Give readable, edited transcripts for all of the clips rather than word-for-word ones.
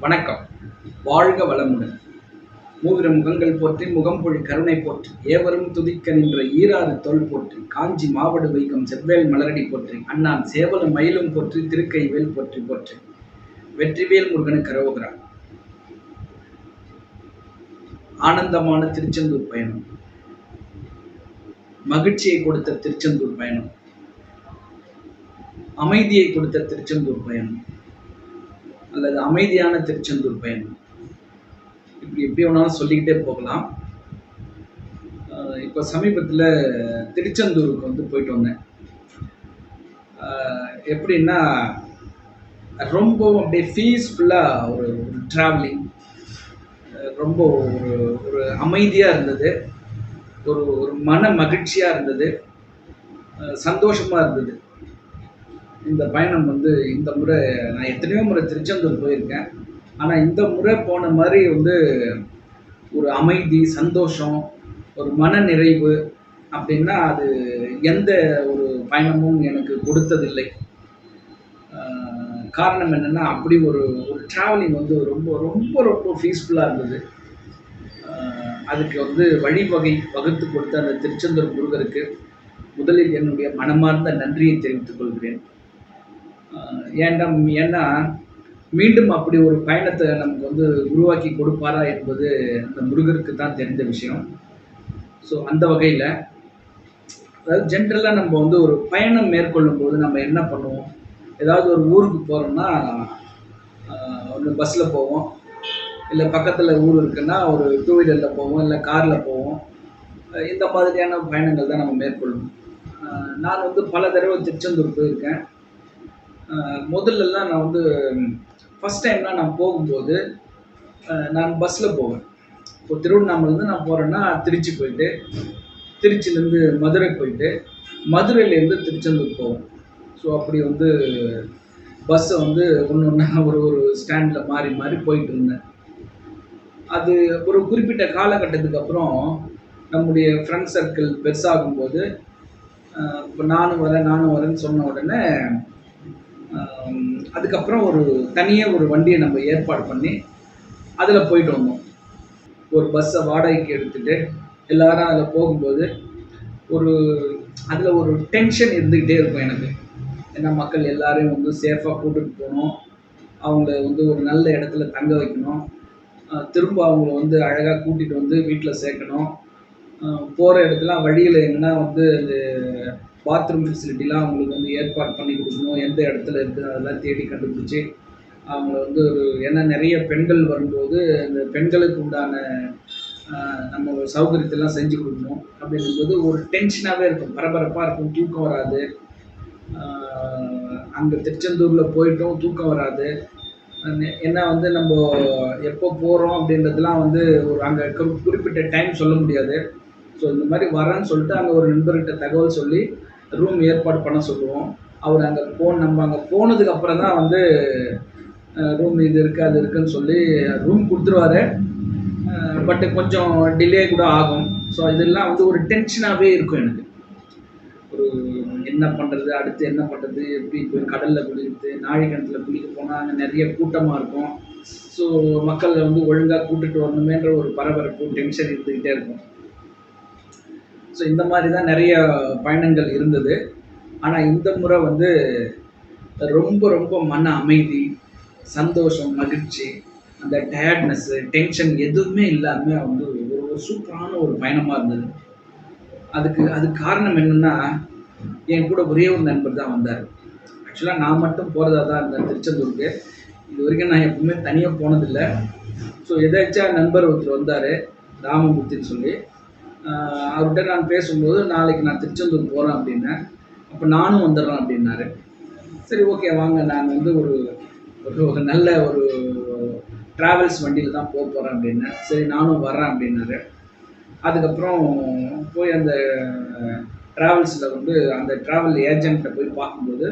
வணக்கம். வாழ்க வளமுடன். மூவிர முகங்கள் போற்றி முகம்பொழி கருணை போற்றி ஏவரும் துதிக்க நின்ற ஈராறு தோல் போற்றி காஞ்சி மாவடு வைகம் செவ்வேல் மலரடி போற்றி அண்ணான் சேவலும் மயிலும் போற்றி திருக்கைவேல் போற்றி போற்றி வெற்றிவேல் முருகனுக்கு கரோகரா. ஆனந்தமான திருச்செந்தூர் பயணம், மகிழ்ச்சியை கொடுத்த திருச்செந்தூர் பயணம், அமைதியை கொடுத்த திருச்செந்தூர் பயணம் அல்லது அமைதியான திருச்செந்தூர் பயணம், இப்படி எப்படி வேணாலும் சொல்லிக்கிட்டே போகலாம். இப்போ சமீபத்தில் திருச்செந்தூருக்கு போயிட்டு வந்தேன். எப்படின்னா ரொம்ப அப்படியே பீஸ்ஃபுல்லாக ஒரு ட்ராவலிங், ரொம்ப ஒரு ஒரு அமைதியாக இருந்தது, ஒரு ஒரு மன மகிழ்ச்சியாக இருந்தது, சந்தோஷமாக இருந்தது. இந்த பயணம் இந்த முறை நான் எத்தனையோ முறை திருச்செந்தூர் போயிருக்கேன். ஆனால் இந்த முறை போன மாதிரி ஒரு அமைதி, சந்தோஷம், ஒரு மன நிறைவு அப்படின்னா அது எந்த ஒரு பயணமும் எனக்கு கொடுத்ததில்லை. காரணம் என்னென்னா, அப்படி ஒரு ஒரு ட்ராவலிங் ரொம்ப ரொம்ப ரொம்ப பீஸ்ஃபுல்லாக இருந்தது. அதுக்கு வழிவகை வகுத்து கொடுத்த அந்த திருச்செந்தூர் முருகருக்கு முதலில் என்னுடைய மனமார்ந்த நன்றியை தெரிவித்துக் கொள்கிறேன். ஏன்னா மீண்டும் அப்படி ஒரு பயணத்தை நமக்கு உருவாக்கி கொடுப்பாரா என்பது அந்த முருகருக்கு தான் தெரிந்த விஷயம். ஸோ அந்த வகையில் அதாவது ஜென்ரலாக நம்ம ஒரு பயணம் மேற்கொள்ளும் போது நம்ம என்ன பண்ணுவோம்? ஏதாவது ஒரு ஊருக்கு போகிறோம்னா ஒன்று பஸ்ஸில் போவோம், இல்லை பக்கத்தில் ஊர் இருக்குன்னா ஒரு டூ வீலரில் போவோம், இல்லை காரில் போவோம். இந்த மாதிரியான பயணங்கள் தான் நம்ம மேற்கொள்ளுவோம். நான் பல தடவை திருச்செந்தூர் போயிருக்கேன். முதல்லலாம் நான் ஃபஸ்ட் டைம்லாம் நான் போகும்போது நான் பஸ்ஸில் போவேன். இப்போ திருவண்ணாமலேருந்து நான் போகிறேன்னா திருச்சி போயிட்டு, திருச்சிலேருந்து மதுரை போயிட்டு, மதுரையிலேருந்து திருச்செந்தூர் போவோம். ஸோ அப்படி பஸ்ஸை ஒன்று ஒன்றா ஒரு ஒரு ஸ்டாண்டில் மாறி மாறி போயிட்டு இருந்தேன். அது ஒரு குறிப்பிட்ட காலகட்டத்துக்கு அப்புறம் நம்முடைய ஃப்ரெண்ட் சர்க்கிள் பெருசாகும்போது இப்போ நானும் வரேன்னு சொன்ன உடனே அதுக்கப்புறம் ஒரு தனியாக ஒரு வண்டியை நம்ம ஏற்பாடு பண்ணி அதில் போயிட்டு வந்தோம். ஒரு பஸ்ஸை வாடகைக்கு எடுத்துகிட்டு எல்லாரும் அதில் போகும்போது அதில் ஒரு டென்ஷன் இருந்துக்கிட்டே இருக்கும் எனக்கு. ஏன்னா மக்கள் எல்லாரையும் சேஃபாக கூட்டிகிட்டு போகணும், அவங்கள ஒரு நல்ல இடத்துல தங்க வைக்கணும், திரும்ப அவங்கள அழகாக கூட்டிகிட்டு வீட்டில் சேர்க்கணும். போகிற இடத்துல வழியில் எங்கன்னா அந்த பாத்ரூம் ஃபெசிலிட்டிலாம் அவங்களுக்கு ஏற்பாடு பண்ணி கொடுக்கணும். எந்த இடத்துல இருக்குது அதெல்லாம் தேடி கண்டுபிடிச்சி அவங்கள ஏன்னா நிறைய பெண்கள் வரும்போது அந்த பெண்களுக்கு உண்டான நம்ம சௌகரியத்தெல்லாம் செஞ்சு கொடுக்கணும். அப்படிங்கும்போது ஒரு டென்ஷனாகவே இருக்கும், பரபரப்பாக இருக்கும், தூக்கம் வராது. அங்கே திருச்செந்தூரில் போயிட்டோம், தூக்கம் வராது. ஏன்னா நம்ம எப்போ போகிறோம் அப்படின்றதுலாம் ஒரு அங்கே குறிப்பிட்ட டைம் சொல்ல முடியாது. ஸோ இந்த மாதிரி வரேன்னு சொல்லிட்டு அங்கே ஒரு நண்பர்கிட்ட தகவல் சொல்லி ரூம் ஏற்பாடு பண்ண சொல்லுவோம். அவர் அங்கே நம்ம அங்கே போனதுக்கு அப்புறம் தான் ரூம் இது இருக்குது அது இருக்குதுன்னு சொல்லி ரூம் கொடுத்துருவாரு. பட்டு கொஞ்சம் டிலே கூட ஆகும். ஸோ இதெல்லாம் ஒரு டென்ஷனாகவே இருக்கும் எனக்கு. ஒரு என்ன பண்ணுறது, அடுத்து என்ன பண்ணுறது, எப்படி போய் கடலில் குளிக்கிறது, நாழிக்கிணத்துல குளிக்க போனால் அங்கே நிறைய கூட்டமாக இருக்கும். ஸோ மக்களை ஒழுங்காக கூட்டிகிட்டு வரணுமேன்ற ஒரு பரபரப்பு, டென்ஷன் இருந்துக்கிட்டே இருக்கும். ஸோ இந்த மாதிரி தான் நிறைய பயணங்கள் இருந்தது. ஆனால் இந்த முறை ரொம்ப ரொம்ப மன அமைதி, சந்தோஷம், மகிழ்ச்சி, அந்த டயர்ட்னஸ்ஸு, டென்ஷன் எதுவுமே இல்லாமல் ஒரு சூப்பரான ஒரு பயணமாக இருந்தது. அதுக்கு காரணம் என்னென்னா, என் கூட ஒரே ஒரு நண்பர் தான் வந்தார். ஆக்சுவலாக நான் மட்டும் போகிறதா தான் இருந்தேன் திருச்செந்தூருக்கு. இது வரைக்கும் நான் எப்பவுமே தனியாக போனதில்லை. ஸோ எதாச்சா நண்பர் ஒருத்தர் வந்தார், ராமமூர்த்தின்னு சொல்லி. அவர்கிட்ட நான் பேசும்போது நாளைக்கு நான் திருச்செந்தூர் போகிறேன் அப்படின்னேன். அப்போ நானும் வந்துடுறேன் அப்படின்னாரு. சரி, ஓகே வாங்க, நான் ஒரு நல்ல ஒரு ட்ராவல்ஸ் வண்டியில் தான் போகிறேன் அப்படின்னேன். சரி நானும் வர்றேன் அப்படின்னாரு. அதுக்கப்புறம் போய் அந்த ட்ராவல்ஸில் அந்த ட்ராவல் ஏஜெண்ட்டை போய் பார்க்கும்போது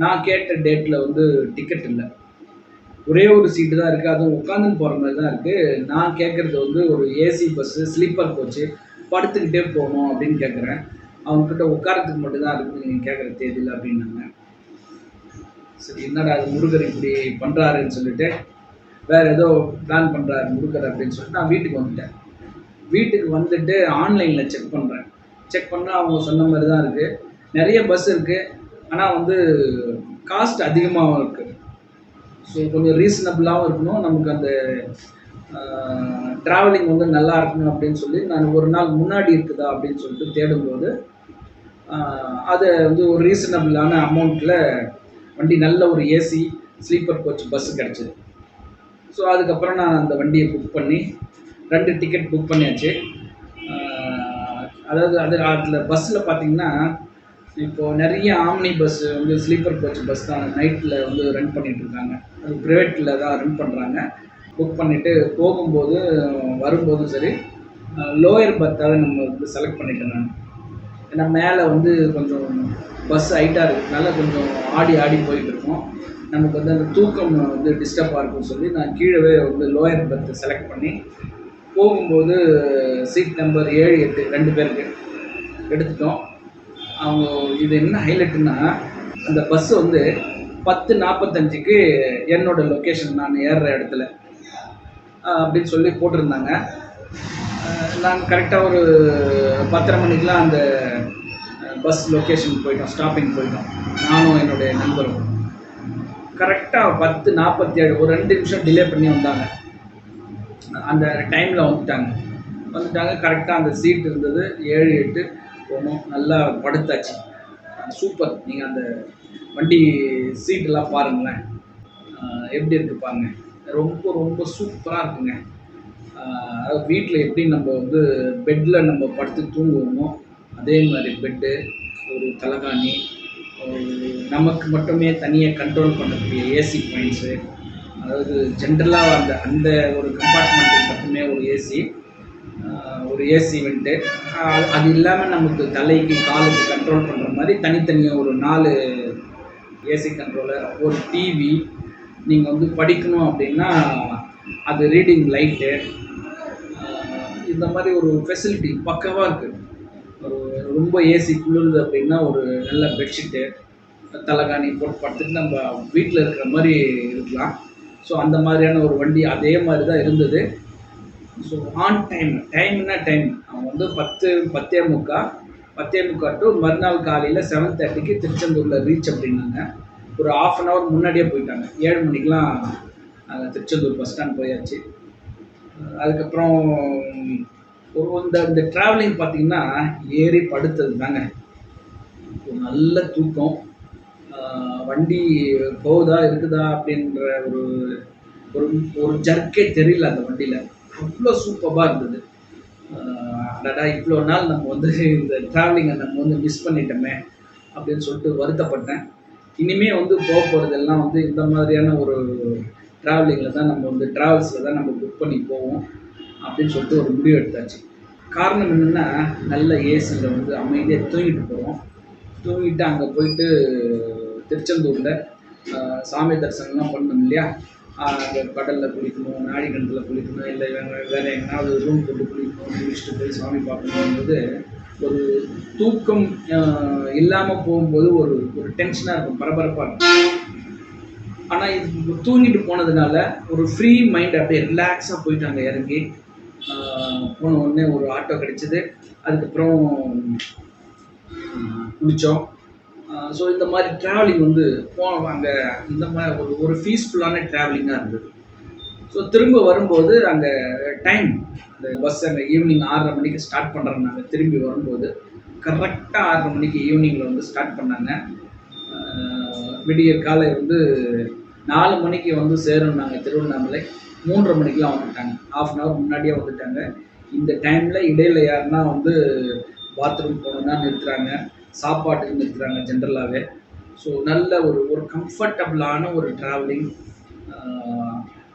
நான் கேட்ட டேட்டில் டிக்கெட் இல்லை. ஒரே ஒரு சீட்டு தான் இருக்குது, அதுவும் உட்காந்துன்னு போகிற மாதிரி தான் இருக்குது. நான் கேட்குறது ஒரு ஏசி பஸ்ஸு, ஸ்லீப்பர் கோச்சு, படுத்துக்கிட்டே போகணும் அப்படின்னு கேட்குறேன். அவங்கக்கிட்ட உட்காரத்துக்கு மட்டும்தான் இருக்குது நீங்கள் கேட்குற தேதியில் அப்படின்னாங்க. சரி, என்னடா அது முருகர் இப்படி பண்ணுறாருன்னு சொல்லிட்டு வேறு ஏதோ பிளான் பண்ணுறாரு முடுக்கர் அப்படின்னு சொல்லிட்டு நான் வீட்டுக்கு வந்துட்டேன். வீட்டுக்கு வந்துட்டு ஆன்லைனில் செக் பண்ணுறேன். செக் பண்ணால் அவங்க சொன்ன மாதிரி தான் இருக்குது. நிறைய பஸ் இருக்குது, ஆனால் வந்து காஸ்ட் அதிகமாகவும் இருக்குது. ஸோ கொஞ்சம் ரீசனபிளாகவும் இருக்கணும், நமக்கு அந்த ட்ராவலிங் வந்து நல்லா இருக்கணும் அப்படின்னு சொல்லி நான் ஒரு நாள் முன்னாடி இருக்குதா அப்படின்னு சொல்லிட்டு தேடும்போது அதை வந்து ஒரு ரீசனபிளான அமௌண்ட்டில் வண்டி நல்ல ஒரு ஏசி ஸ்லீப்பர் கோச் பஸ்ஸு கிடச்சிது. ஸோ அதுக்கப்புறம் நான் அந்த வண்டியை புக் பண்ணி 2 டிக்கெட் புக் பண்ணியாச்சு. அதாவது அதில் பஸ்ஸில் பார்த்தீங்கன்னா இப்போது நிறைய ஆம்னி பஸ்ஸு வந்து ஸ்லீப்பர் கோச் பஸ் தான் நைட்டில் வந்து ரன் பண்ணிகிட்ருக்காங்க. அது ப்ரைவேட்டில் தான் ரன் பண்ணுறாங்க. புக் பண்ணிவிட்டு போகும்போது வரும்போதும் சரி லோயர் பர்த்தாவே நம்ம வந்து செலக்ட் பண்ணிட்டேன் நான். ஏன்னா மேலே வந்து கொஞ்சம் பஸ் ஹைட்டாக இருக்கிறதுனால கொஞ்சம் ஆடி ஆடி போயிட்டுருக்கோம். நமக்கு வந்து அந்த தூக்கம் வந்து டிஸ்டர்பாக இருக்கும்னு சொல்லி நான் கீழே வந்து லோயர் பர்த்து செலக்ட் பண்ணி போகும்போது சீட் நம்பர் 7, 8 2 பேருக்கு எடுத்துட்டோம். அவங்க இது என்ன ஹைலைட்டுன்னா, அந்த பஸ்ஸு வந்து 10:45க்கு என்னோட லொக்கேஷன் நான் ஏறுற இடத்துல அப்படின்னு சொல்லி போட்டிருந்தாங்க. நாங்கள் கரெக்டாக ஒரு 10:30 மணிக்கெலாம் அந்த பஸ் லொக்கேஷன் போயிட்டோம், ஸ்டாப்பிங் போயிட்டோம், நானும் என்னுடைய நண்பரும். கரெக்டாக 10:47 ஒரு 2 நிமிஷம் டிலே பண்ணி வந்தாங்க. அந்த டைமில் வந்துட்டாங்க. கரெக்டாக அந்த சீட் இருந்தது 7, 8 போனோம். நல்லா படுத்தாச்சு. சூப்பர். நீங்கள் அந்த வண்டி சீட்டெல்லாம் பாருங்களேன், எப்படி இருக்குது பாருங்க. ரொம்ப ரொம்ப சூப்பராக இருக்குங்க. அதாவது வீட்டில் எப்படி நம்ம வந்து பெட்டில் நம்ம படுத்து தூங்குவோமோ அதே மாதிரி பெட்டு, ஒரு தலகாணி, நமக்கு மட்டுமே தனியாக கண்ட்ரோல் பண்ணக்கூடிய ஏசி பாயிண்ட்ஸு, அதாவது ஜென்ரலாக அந்த ஒரு கம்பார்ட்மெண்ட்டுக்கு மட்டுமே ஒரு ஏசி, ஒரு ஏசி வெண்ட்டு, அது இல்லாமல் நமக்கு தலைக்கு காலுக்கு கண்ட்ரோல் பண்ணுற மாதிரி தனித்தனியாக ஒரு 4 ஏசி கண்ட்ரோலர், ஒரு டிவி, நீங்கள் வந்து படிக்கணும் அப்படின்னா அது ரீடிங் லைட்டு, இந்த மாதிரி ஒரு ஃபெசிலிட்டி பக்காவாக இருக்குது. ஒரு ரொம்ப ஏசி குளிருது அப்படின்னா ஒரு நல்ல பெட்ஷீட்டு, தலகாணி போட்டு படுத்துட்டு நம்ம வீட்டில் இருக்கிற மாதிரி இருக்கலாம். ஸோ அந்த மாதிரியான ஒரு வண்டி அதே மாதிரி தான் இருந்தது. ஸோ ஆன் டைம்னா அவங்க வந்து 10:45 டு மறுநாள் காலையில் 7:30க்கு திருச்செந்தூரில் ரீச் அப்படின்னாங்க. ஒரு 1/2 hour முன்னாடியே போயிட்டாங்க. 7 மணிக்கெலாம் திருச்செந்தூர் பஸ் ஸ்டாண்ட் போயாச்சு. அதுக்கப்புறம் இந்த ட்ராவலிங் பார்த்திங்கன்னா ஏறி படுத்தது தாங்க ஒரு நல்ல தூக்கம். வண்டி போகுதா இருக்குதா அப்படின்ற ஒரு ஒரு ஒரு ஜர்க்கே தெரியல அந்த வண்டியில். அவ்வளோ சூப்பராக இருந்தது. அடடா, இவ்வளோ நாள் நம்ம வந்து இந்த ட்ராவலிங்கை நம்ம வந்து மிஸ் பண்ணிட்டோமே அப்படின்னு சொல்லிட்டு வருத்தப்பட்டேன். இனிமேல் வந்து போகிறதெல்லாம் வந்து இந்த மாதிரியான ஒரு ட்ராவலிங்கில் தான் நம்ம வந்து ட்ராவல்ஸில் தான் நம்ம புக் பண்ணி போவோம் அப்படின்னு சொல்லிட்டு ஒரு முடிவு எடுத்தாச்சு. காரணம் என்னென்னா, நல்ல ஏசியில் வந்து அமைதியாக தூங்கிட்டு போகிறோம். தூங்கிட்டு அங்கே போயிட்டு திருச்செந்தூரில் சாமி தரிசனம்லாம் பண்ணணும் இல்லையா, அங்கே கடலில் குளிக்கணும், நாழிகண்டத்தில் குளிக்கணும், இல்லை வேறு எங்கேனாவது ரூம் போட்டு குளிக்கணும், குளிச்சுட்டு போய் சாமி பார்க்கணும்போது ஒரு தூக்கம் இல்லாமல் போகும்போது ஒரு ஒரு டென்ஷனாக இருக்கும், பரபரப்பாக இருக்கும். ஆனால் இது தூங்கிட்டு போனதுனால ஒரு ஃப்ரீ மைண்ட், அப்படியே ரிலாக்ஸாக போயிட்டு அங்கே இறங்கி போன உடனே ஒரு ஆட்டோ கிடச்சிது. அதுக்கப்புறம் குளித்தோம். ஸோ இந்த மாதிரி ட்ராவலிங் வந்து அங்கே இந்த மாதிரி ஒரு பீஸ்ஃபுல்லான ட்ராவலிங்காக இருந்தது. ஸோ திரும்ப வரும்போது அங்கே டைம், அந்த பஸ் அங்கே ஈவினிங் 6:30 மணிக்கு ஸ்டார்ட் பண்ணுறாங்க. நாங்கள் திரும்பி வரும்போது கரெக்டாக 6:30 மணிக்கு ஈவினிங்கில் வந்து ஸ்டார்ட் பண்ணாங்க. விடிய காலை வந்து 4 மணிக்கு வந்து சேரும் நாங்கள் திருவண்ணாமலை. 3:30 மணிக்கெலாம் வந்துட்டாங்க. 1/2 hour முன்னாடியே வந்துட்டாங்க. இந்த டைமில் இடையில் யாருன்னா வந்து பாத்ரூம் போகணுன்னா நிறுத்துகிறாங்க, சாப்பாட்டுக்கு நிறுத்துகிறாங்க ஜென்ரலாகவே. ஸோ நல்ல ஒரு கம்ஃபர்டபுளான ஒரு ட்ராவலிங்,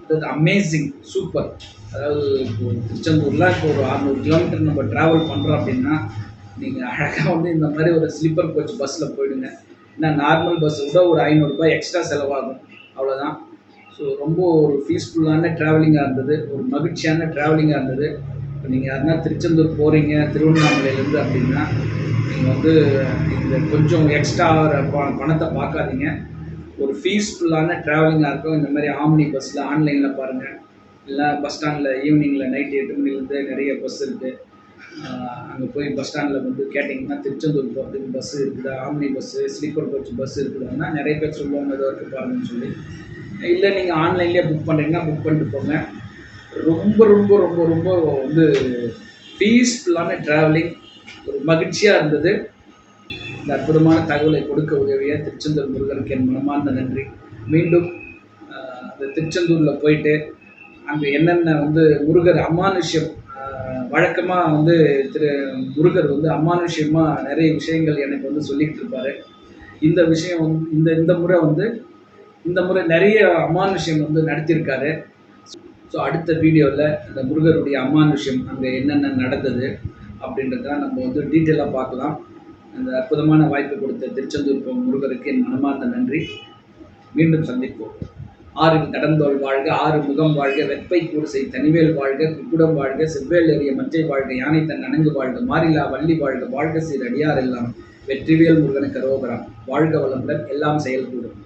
அதாவது அமேசிங், சூப்பர். அதாவது இப்போது திருச்செந்தூரில் இப்போ ஒரு 600 கிலோமீட்டர் நம்ம ட்ராவல் பண்ணுறோம் அப்படின்னா நீங்கள் அழகாக வந்து இந்த மாதிரி ஒரு ஸ்லீப்பர் கோச் பஸ்ஸில் போயிடுங்க. ஏன்னா நார்மல் பஸ்ஸை விட ஒரு 500 ரூபாய் எக்ஸ்ட்ரா செலவாகும், அவ்வளோதான். ஸோ ரொம்ப ஒரு பீஸ்ஃபுல்லான ட்ராவலிங்காக இருந்தது, ஒரு மகிழ்ச்சியான ட்ராவலிங்காக இருந்தது. இப்போ நீங்கள் யாருன்னா திருச்செந்தூர் போகிறீங்க திருவண்ணாமலையிலேருந்து அப்படின்னா நீங்கள் வந்து இந்த கொஞ்சம் எக்ஸ்ட்ரா பணத்தை பார்க்காதீங்க. ஒரு பீஸ்ஃபுல்லான ட்ராவலிங்காக இருக்கும். இந்த மாதிரி ஆம்னி பஸ்ஸில் ஆன்லைனில் பாருங்கள், இல்லை பஸ் ஸ்டாண்டில் ஈவினிங்கில் நைட்டு 8 மணிலேருந்து நிறைய பஸ் இருக்குது. அங்கே போய் பஸ் ஸ்டாண்டில் வந்து கேட்டிங்கன்னா திருச்செந்தூர் போகிறதுக்கு பஸ்ஸு இருக்குதா, omni bus, sleeper coach bus இருக்குதான்னா நிறைய பேர் சொல்லுவாங்க ஏதோ இருக்குது பாருங்கன்னு சொல்லி. இல்லை நீங்கள் ஆன்லைன்லேயே புக் பண்ணுறீங்கன்னா புக் பண்ணிட்டு போங்க. ரொம்ப ரொம்ப ரொம்ப ரொம்ப வந்து பீஸ்ஃபுல்லான ட்ராவலிங், ஒரு மகிழ்ச்சியாக இருந்தது. இந்த அற்புதமான தகவலை கொடுக்க உதவிய திருச்செந்தூர் முருகனுக்கு என் மனமார்ந்த நன்றி. மீண்டும் அந்த திருச்செந்தூரில் போயிட்டு அங்கே என்னென்ன வந்து முருகர் அமானுஷ்யம், வழக்கமாக வந்து முருகர் வந்து அமானுஷ்யமாக நிறைய விஷயங்கள் எனக்கு வந்து சொல்லிக்கிட்டு இருப்பார். இந்த விஷயம் வந்து இந்த முறை நிறைய அமானுஷ்யம் வந்து நடத்தியிருக்காரு. ஸோ அடுத்த வீடியோவில் இந்த முருகருடைய அமானுஷ்யம் அங்கே என்னென்ன நடந்தது அப்படின்றத நம்ம வந்து டீட்டெயிலாக பார்க்கலாம். அந்த அற்புதமான வாய்ப்பு கொடுத்த திருச்செந்தூர் முருகருக்கு என் மனமார்ந்த நன்றி. மீண்டும் சந்திப்போம். ஆறில் கடந்தோள் வாழ்க, ஆறு முகம் வாழ்க, வெப்பை கூறுசை தனிவேல் வாழ்க, குக்குடம் வாழ்க, செவ்வேல் எறிய மஞ்சை வாழ்க, யானை தன் அணங்கு வாழ்க, மாறிலா வள்ளி வாழ்க, வாழ்க சீர் அடியார் எல்லாம், வெற்றிவேல் முருகனுக்கு அரோகரா. வாழ்க வளமுடன், எல்லாம் செயல்கூடும்.